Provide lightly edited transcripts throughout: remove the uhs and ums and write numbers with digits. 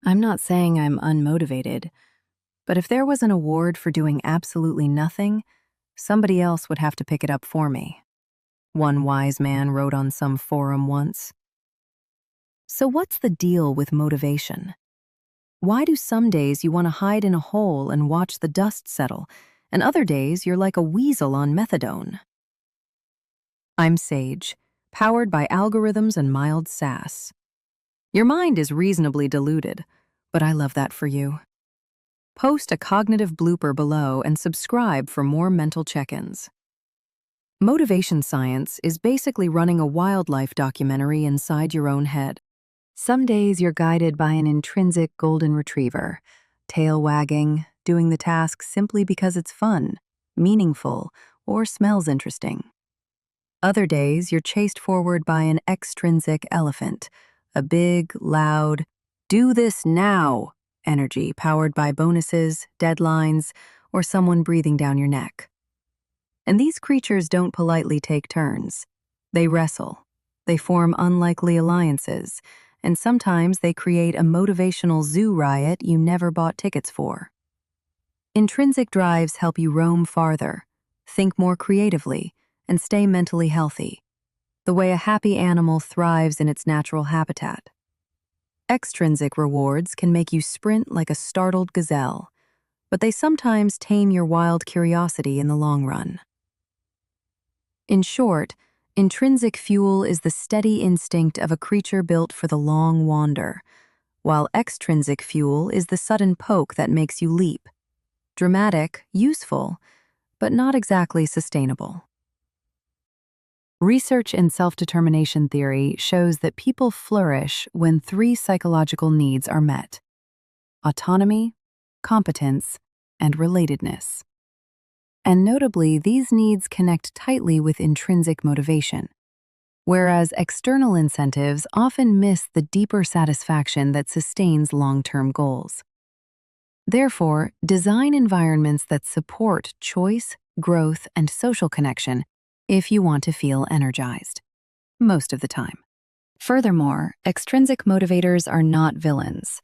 I'm not saying I'm unmotivated, but if there was an award for doing absolutely nothing, somebody else would have to pick it up for me. One wise man wrote on some forum once. So what's the deal with motivation? Why do some days you want to hide in a hole and watch the dust settle, and other days you're like a weasel on methadone? I'm Sage, powered by algorithms and mild sass. Your mind is reasonably deluded, but I love that for you. Post a cognitive blooper below and subscribe for more mental check-ins. Motivation science is basically running a wildlife documentary inside your own head. Some days you're guided by an intrinsic golden retriever, tail wagging, doing the task simply because it's fun, meaningful, or smells interesting. Other days you're chased forward by an extrinsic elephant, a big, loud, do this now energy powered by bonuses, deadlines, or someone breathing down your neck. And these creatures don't politely take turns. They wrestle. They form unlikely alliances, and sometimes they create a motivational zoo riot you never bought tickets for. Intrinsic drives help you roam farther, think more creatively, and stay mentally healthy, the way a happy animal thrives in its natural habitat. Extrinsic rewards can make you sprint like a startled gazelle, but they sometimes tame your wild curiosity in the long run. In short, intrinsic fuel is the steady instinct of a creature built for the long wander, while extrinsic fuel is the sudden poke that makes you leap. Dramatic, useful, but not exactly sustainable. Research in self-determination theory shows that people flourish when three psychological needs are met: autonomy, competence, and relatedness. And notably, these needs connect tightly with intrinsic motivation, whereas external incentives often miss the deeper satisfaction that sustains long-term goals. Therefore, design environments that support choice, growth, and social connection if you want to feel energized, most of the time. Furthermore, extrinsic motivators are not villains.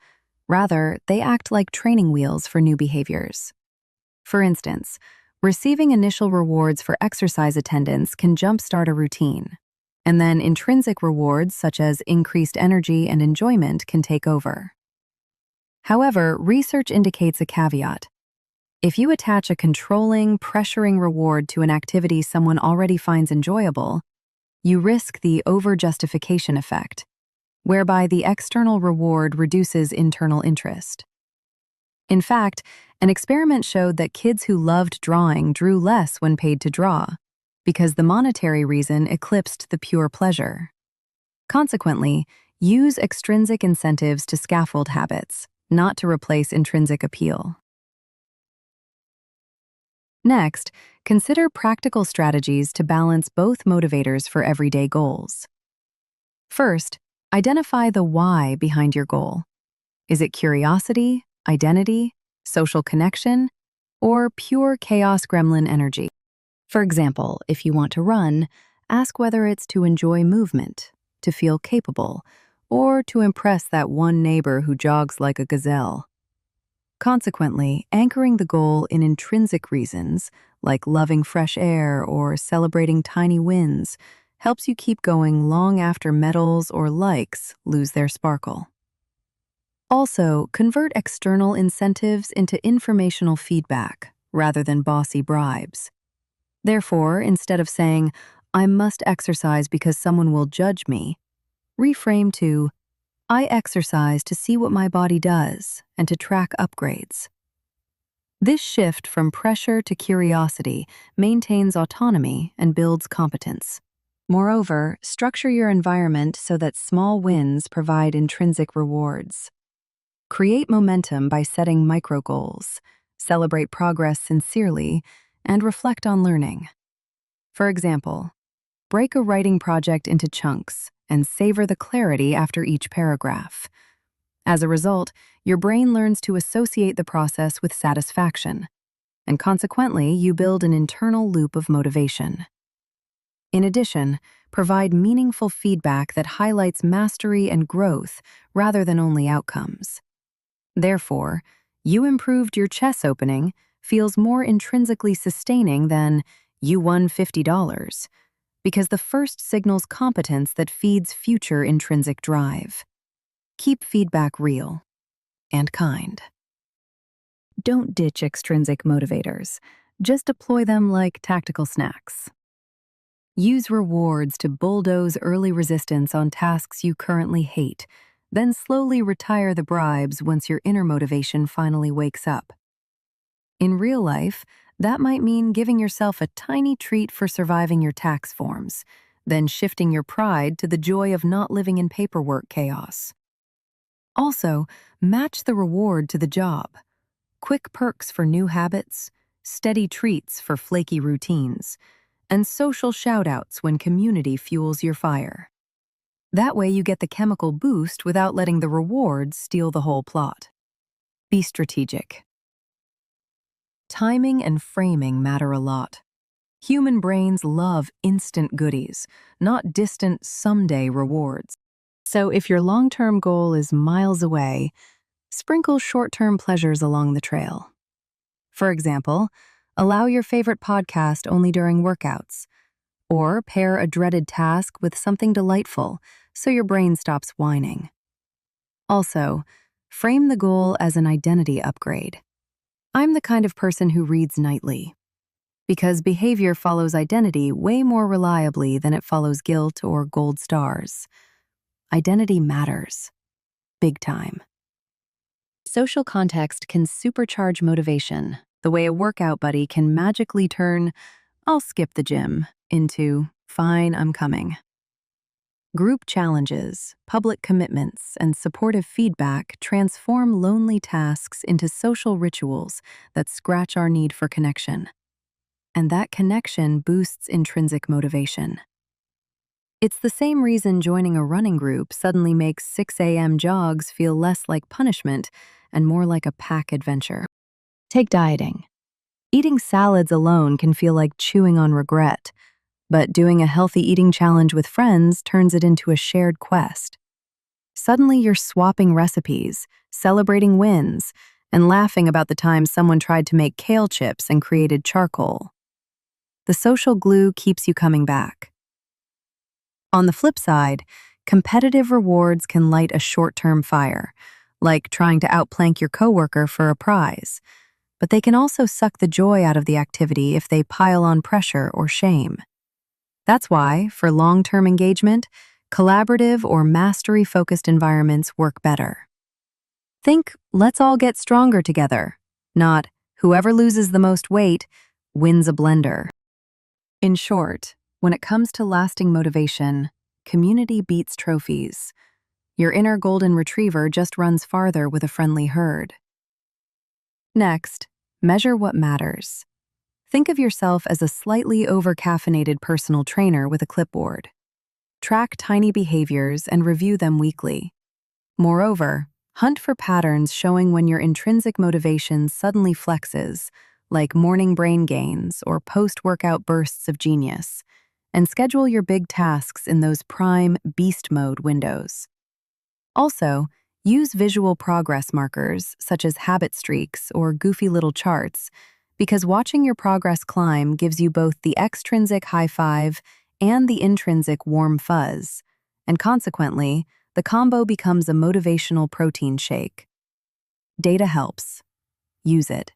Rather, they act like training wheels for new behaviors. For instance, receiving initial rewards for exercise attendance can jumpstart a routine, and then intrinsic rewards such as increased energy and enjoyment can take over. However, research indicates a caveat. If you attach a controlling, pressuring reward to an activity someone already finds enjoyable, you risk the over-justification effect, whereby the external reward reduces internal interest. In fact, an experiment showed that kids who loved drawing drew less when paid to draw, because the monetary reason eclipsed the pure pleasure. Consequently, use extrinsic incentives to scaffold habits, not to replace intrinsic appeal. Next, consider practical strategies to balance both motivators for everyday goals. First, identify the why behind your goal. Is it curiosity, identity, social connection, or pure chaos gremlin energy? For example, if you want to run, ask whether it's to enjoy movement, to feel capable, or to impress that one neighbor who jogs like a gazelle. Consequently, anchoring the goal in intrinsic reasons, like loving fresh air or celebrating tiny wins, helps you keep going long after medals or likes lose their sparkle. Also, convert external incentives into informational feedback rather than bossy bribes. Therefore, instead of saying, "I must exercise because someone will judge me," reframe to, "I exercise to see what my body does and to track upgrades." This shift from pressure to curiosity maintains autonomy and builds competence. Moreover, structure your environment so that small wins provide intrinsic rewards. Create momentum by setting micro goals, celebrate progress sincerely, and reflect on learning. For example, break a writing project into chunks and savor the clarity after each paragraph. As a result, your brain learns to associate the process with satisfaction, and consequently, you build an internal loop of motivation. In addition, provide meaningful feedback that highlights mastery and growth rather than only outcomes. Therefore, you improved your chess opening feels more intrinsically sustaining than you won $50, because the first signals competence that feeds future intrinsic drive. Keep feedback real and kind. Don't ditch extrinsic motivators. Just deploy them like tactical snacks. Use rewards to bulldoze early resistance on tasks you currently hate, then slowly retire the bribes once your inner motivation finally wakes up. In real life, that might mean giving yourself a tiny treat for surviving your tax forms, then shifting your pride to the joy of not living in paperwork chaos. Also, match the reward to the job. Quick perks for new habits, steady treats for flaky routines, and social shoutouts when community fuels your fire. That way you get the chemical boost without letting the rewards steal the whole plot. Be strategic. Timing and framing matter a lot. Human brains love instant goodies, not distant someday rewards. So if your long-term goal is miles away, sprinkle short-term pleasures along the trail. For example, allow your favorite podcast only during workouts, or pair a dreaded task with something delightful so your brain stops whining. Also, frame the goal as an identity upgrade. I'm the kind of person who reads nightly, because behavior follows identity way more reliably than it follows guilt or gold stars. Identity matters. Big time. Social context can supercharge motivation, the way a workout buddy can magically turn, "I'll skip the gym," into, "Fine, I'm coming." Group challenges, public commitments, and supportive feedback transform lonely tasks into social rituals that scratch our need for connection. And that connection boosts intrinsic motivation. It's the same reason joining a running group suddenly makes 6 a.m. jogs feel less like punishment and more like a pack adventure. Take dieting. Eating salads alone can feel like chewing on regret, but doing a healthy eating challenge with friends turns it into a shared quest. Suddenly you're swapping recipes, celebrating wins, and laughing about the time someone tried to make kale chips and created charcoal. The social glue keeps you coming back. On the flip side, competitive rewards can light a short-term fire, like trying to outplank your coworker for a prize, but they can also suck the joy out of the activity if they pile on pressure or shame. That's why, for long-term engagement, collaborative or mastery-focused environments work better. Think, "Let's all get stronger together," not "whoever loses the most weight wins a blender." In short, when it comes to lasting motivation, community beats trophies. Your inner golden retriever just runs farther with a friendly herd. Next, measure what matters. Think of yourself as a slightly over-caffeinated personal trainer with a clipboard. Track tiny behaviors and review them weekly. Moreover, hunt for patterns showing when your intrinsic motivation suddenly flexes, like morning brain gains or post-workout bursts of genius, and schedule your big tasks in those prime beast mode windows. Also, use visual progress markers such as habit streaks or goofy little charts, because watching your progress climb gives you both the extrinsic high five and the intrinsic warm fuzz, and consequently, the combo becomes a motivational protein shake. Data helps. Use it.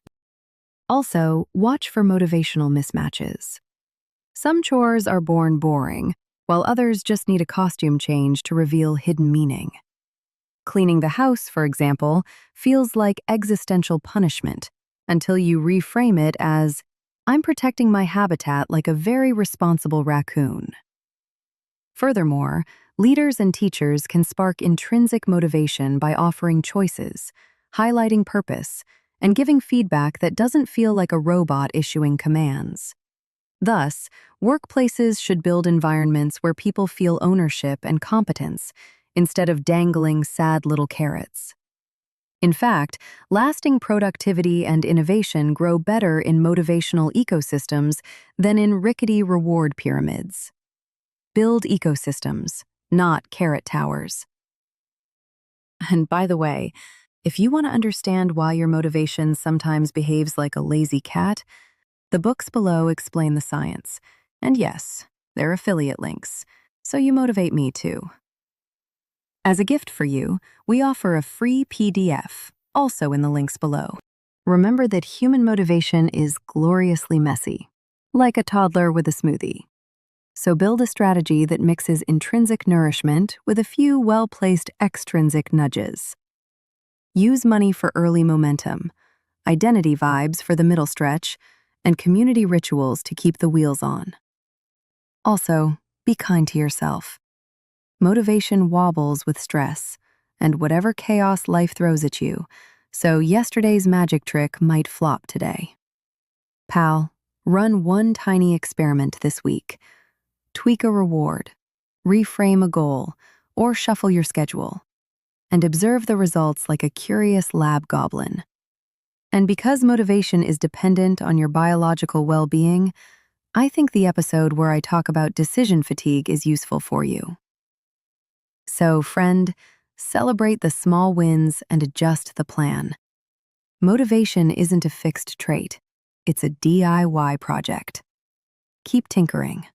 Also, watch for motivational mismatches. Some chores are born boring, while others just need a costume change to reveal hidden meaning. Cleaning the house, for example, feels like existential punishment until you reframe it as, "I'm protecting my habitat like a very responsible raccoon." Furthermore, leaders and teachers can spark intrinsic motivation by offering choices, highlighting purpose, and giving feedback that doesn't feel like a robot issuing commands. Thus, workplaces should build environments where people feel ownership and competence, instead of dangling sad little carrots. In fact, lasting productivity and innovation grow better in motivational ecosystems than in rickety reward pyramids. Build ecosystems, not carrot towers. And by the way, If you want to understand why your motivation sometimes behaves like a lazy cat, the books below explain the science. And yes, they're affiliate links, so you motivate me too. As a gift for you, we offer a free PDF, also in the links below. Remember that human motivation is gloriously messy, like a toddler with a smoothie. So build a strategy that mixes intrinsic nourishment with a few well-placed extrinsic nudges. Use money for early momentum, identity vibes for the middle stretch, and community rituals to keep the wheels on. Also, be kind to yourself. Motivation wobbles with stress and whatever chaos life throws at you, so yesterday's magic trick might flop today. Pal, run one tiny experiment this week. Tweak a reward, reframe a goal, or shuffle your schedule, and observe the results like a curious lab goblin. And because motivation is dependent on your biological well-being, I think the episode where I talk about decision fatigue is useful for you. So, friend, celebrate the small wins and adjust the plan. Motivation isn't a fixed trait. It's a DIY project. Keep tinkering.